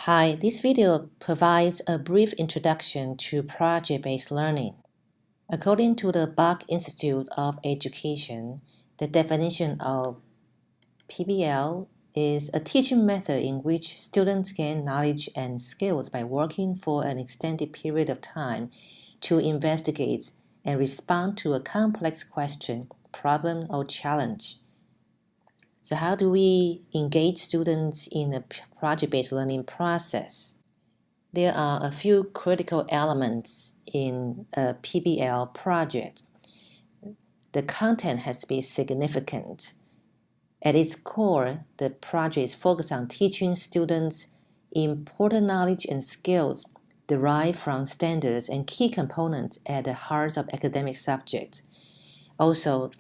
Hi, this video provides a brief introduction to project-based learning. According to the Bach Institute of Education, the definition of PBL is a teaching method in which students gain knowledge and skills by working for an extended period of time to investigate and respond to a complex question, problem, or challenge. So how do we engage students in a project-based learning process? There are a few critical elements in a PBL project. The content has to be significant. At its core, the project is focused on teaching students important knowledge and skills derived from standards and key components at the heart of academic subjects. Also,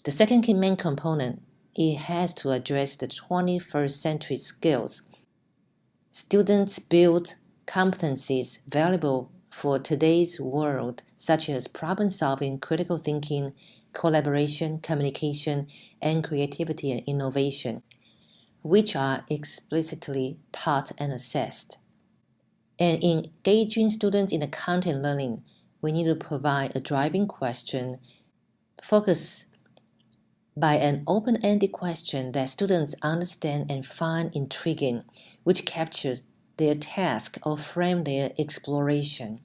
the second main component, it has to address the 21st century skills. Students build competencies valuable for today's world, such as problem solving, critical thinking, collaboration, communication, and creativity and innovation, which are explicitly taught and assessed. And in engaging students in the content learning, we need to provide a driving question, focus by an open-ended question that students understand and find intriguing, which captures their task or frame their exploration.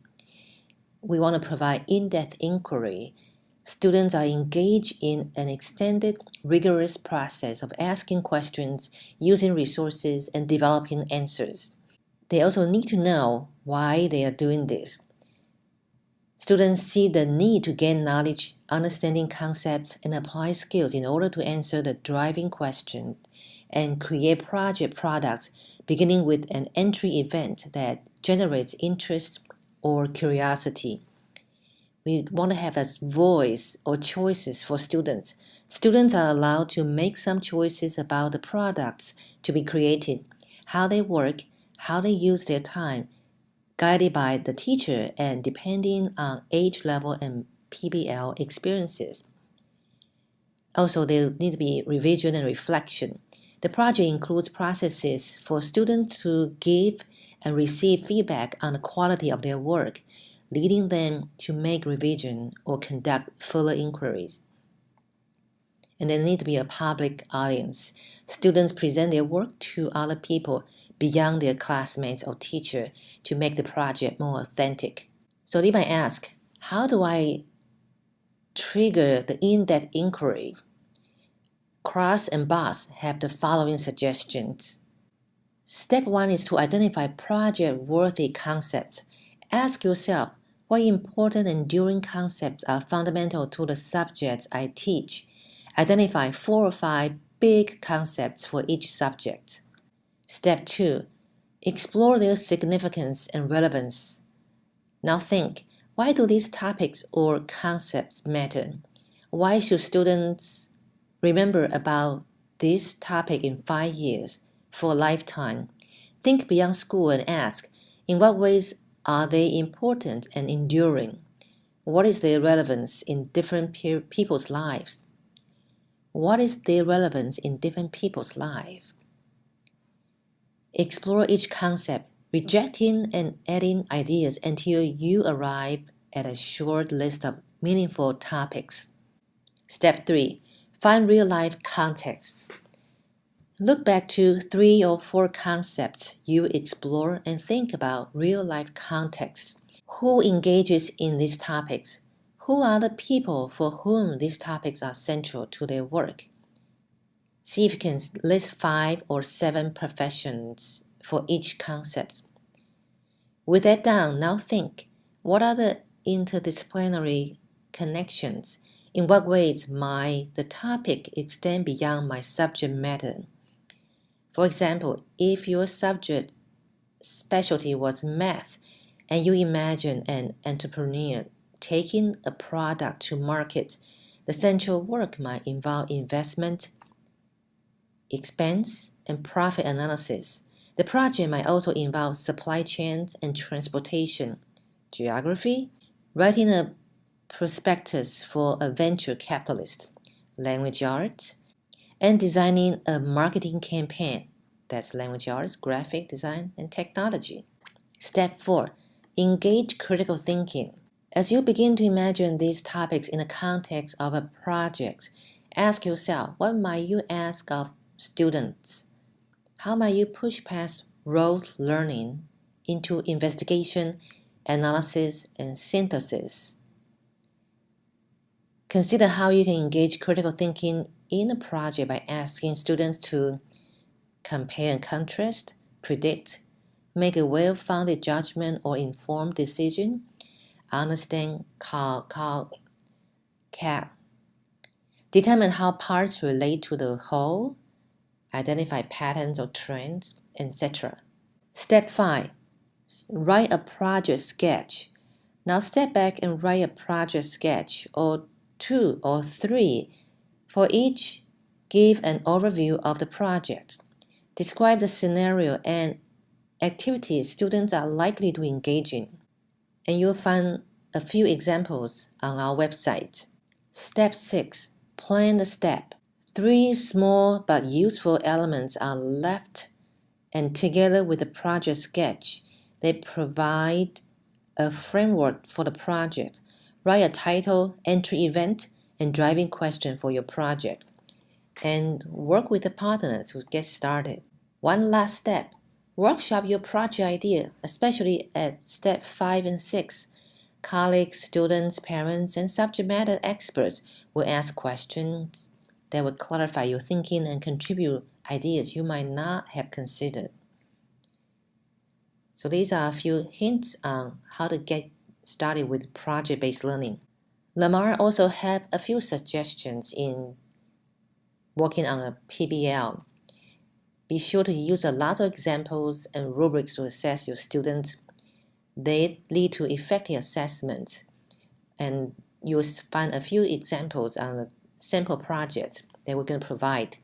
We want to provide in-depth inquiry. Students are engaged in an extended, rigorous process of asking questions, using resources, and developing answers. They also need to know why they are doing this. Students see the need to gain knowledge, understanding concepts, and apply skills in order to answer the driving question and create project products beginning with an entry event that generates interest or curiosity. We want to have a voice or choices for students. Students are allowed to make some choices about the products to be created, how they work, how they use their time, guided by the teacher and depending on age level and PBL experiences. Also, there need to be revision and reflection. The project includes processes for students to give and receive feedback on the quality of their work, leading them to make revision or conduct further inquiries. And there need to be a public audience. Students present their work to other people beyond their classmates or teacher to make the project more authentic. So they might ask, how do I trigger the in-depth inquiry? Cross and Boss have the following suggestions. Step 1 is to identify project-worthy concepts. Ask yourself, what important and enduring concepts are fundamental to the subjects I teach? Identify 4 or 5 big concepts for each subject. Step 2. Explore their significance and relevance. Now think, why do these topics or concepts matter? Why should students remember about this topic in 5 years, for a lifetime? Think beyond school and ask, in what ways are they important and enduring? What is their relevance in different people's lives? What is their relevance in different people's lives? Explore each concept, rejecting and adding ideas until you arrive at a short list of meaningful topics. Step 3. Find real-life context. Look back to 3 or 4 concepts you explore and think about real-life context. Who engages in these topics? Who are the people for whom these topics are central to their work? See if you can list 5 or 7 professions for each concept. With that down, now think, what are the interdisciplinary connections? In what ways might the topic extend beyond my subject matter? For example, if your subject specialty was math and you imagine an entrepreneur taking a product to market, the central work might involve investment, expense, and profit analysis. The project might also involve supply chains and transportation, geography, writing a prospectus for a venture capitalist, language arts, and designing a marketing campaign, That's language arts, graphic design, and technology. Step 4. Engage critical thinking. As you begin to imagine these topics in the context of a project, ask yourself, what might you ask of students? How might you push past rote learning into investigation, analysis, and synthesis? Consider how you can engage critical thinking in a project by asking students to compare and contrast, predict, make a well-founded judgment or informed decision, understand, determine how parts relate to the whole, identify patterns or trends, etc. Step 5. Write a project sketch. Now step back and write a project sketch, or 2 or 3. For each, give an overview of the project. Describe the scenario and activities students are likely to engage in. And you'll find a few examples on our website. Step 6. Plan the step. 3 small but useful elements are left, and together with the project sketch, they provide a framework for the project. Write a title, entry event, and driving question for your project, and work with a partner to get started. One last step. Workshop your project idea, especially at step 5 and 6. Colleagues, students, parents, and subject matter experts will ask questions that will clarify your thinking and contribute ideas you might not have considered. So these are a few hints on how to get started with project-based learning. Lamar also have a few suggestions in working on a PBL. Be sure to use a lot of examples and rubrics to assess your students. They lead to effective assessment, and you'll find a few examples on the sample projects that we're going to provide.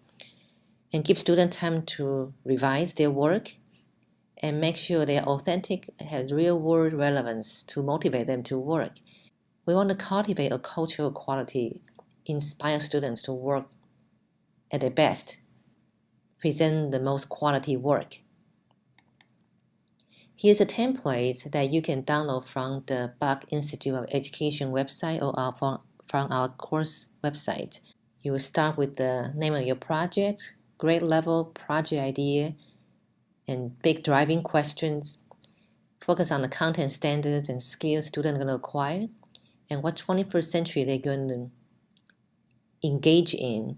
And give students time to revise their work and make sure they're authentic, has real-world relevance to motivate them to work. We want to cultivate a culture of quality, inspire students to work at their best, present the most quality work. Here's a template that you can download from the Buck Institute of Education website or from our course website. You will start with the name of your project, grade level, project idea, and big driving questions. Focus on the content standards and skills students are going to acquire, and what 21st century they're going to engage in,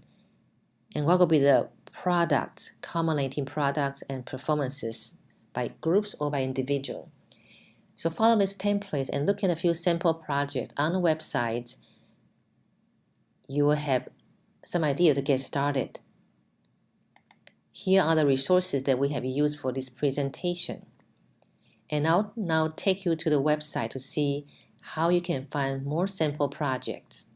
and what will be the products, culminating products and performances by groups or by individual. So follow this template and look at a few sample projects on the website. You will have some idea to get started. Here are the resources that we have used for this presentation. And I'll now take you to the website to see how you can find more sample projects.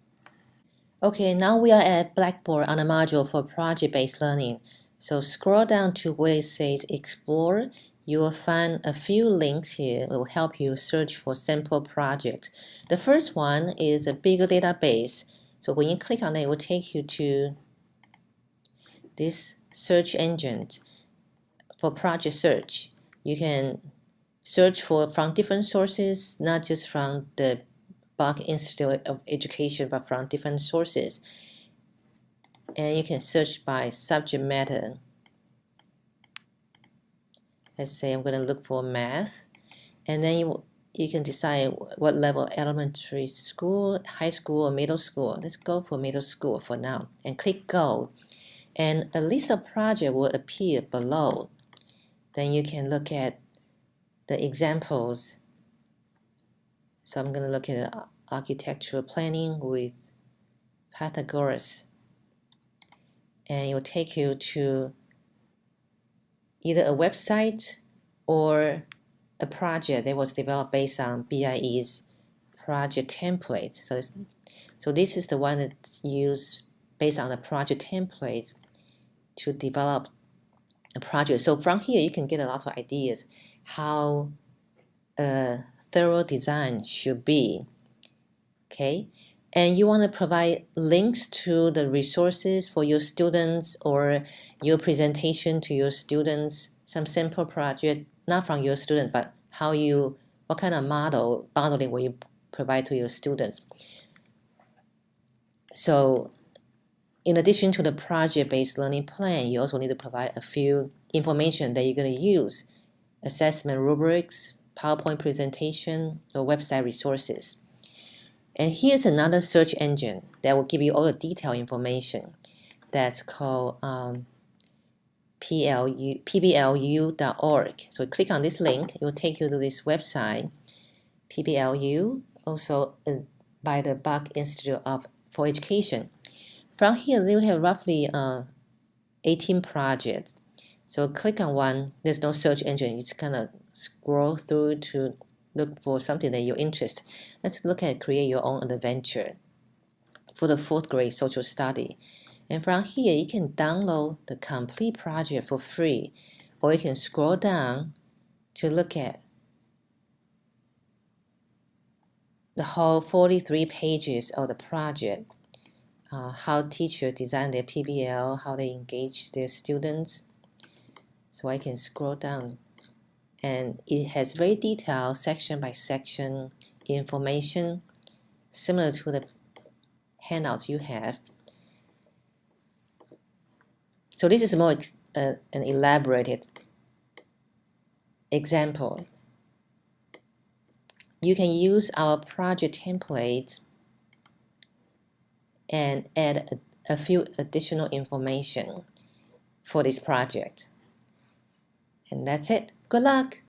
Okay, now we are at Blackboard on a module for project-based learning. So scroll down to where it says Explore. You will find a few links here that will help you search for sample projects. The first one is a bigger database. So when you click on it, it will take you to this search engine for project search. You can search from different sources, not just from the Buck Institute of Education, but from different sources. And you can search by subject matter. Let's say I'm going to look for math, and then you can decide what level, elementary school, high school, or middle school. Let's go for middle school for now, and click Go. And a list of projects will appear below. Then you can look at the examples. So I'm going to look at architectural planning with Pythagoras. And it will take you to either a website or a project that was developed based on BIE's project template. So this is the one that's used based on the project templates to develop a project. So from here, you can get a lot of ideas how a thorough design should be. Okay, and you want to provide links to the resources for your students or your presentation to your students, some simple project, not from your students, but what kind of modeling will you provide to your students. So in addition to the project-based learning plan, you also need to provide a few information that you're going to use: assessment rubrics, PowerPoint presentation, or website resources. And here's another search engine that will give you all the detailed information. That's called PBLU.org. So click on this link, it will take you to this website, PBLU, also by the Bach Institute for Education. From here, they will have roughly 18 projects. So click on one. There's no search engine. You just kind of scroll through to look for something that you're interested. Let's look at create your own adventure for the 4th grade social study. And from here, you can download the complete project for free, or you can scroll down to look at the whole 43 pages of the project, how teachers design their PBL, how they engage their students. So I can scroll down, and it has very detailed section by section information, similar to the handouts you have. So this is more an elaborated example. You can use our project template and add a few additional information for this project. And that's it. Good luck!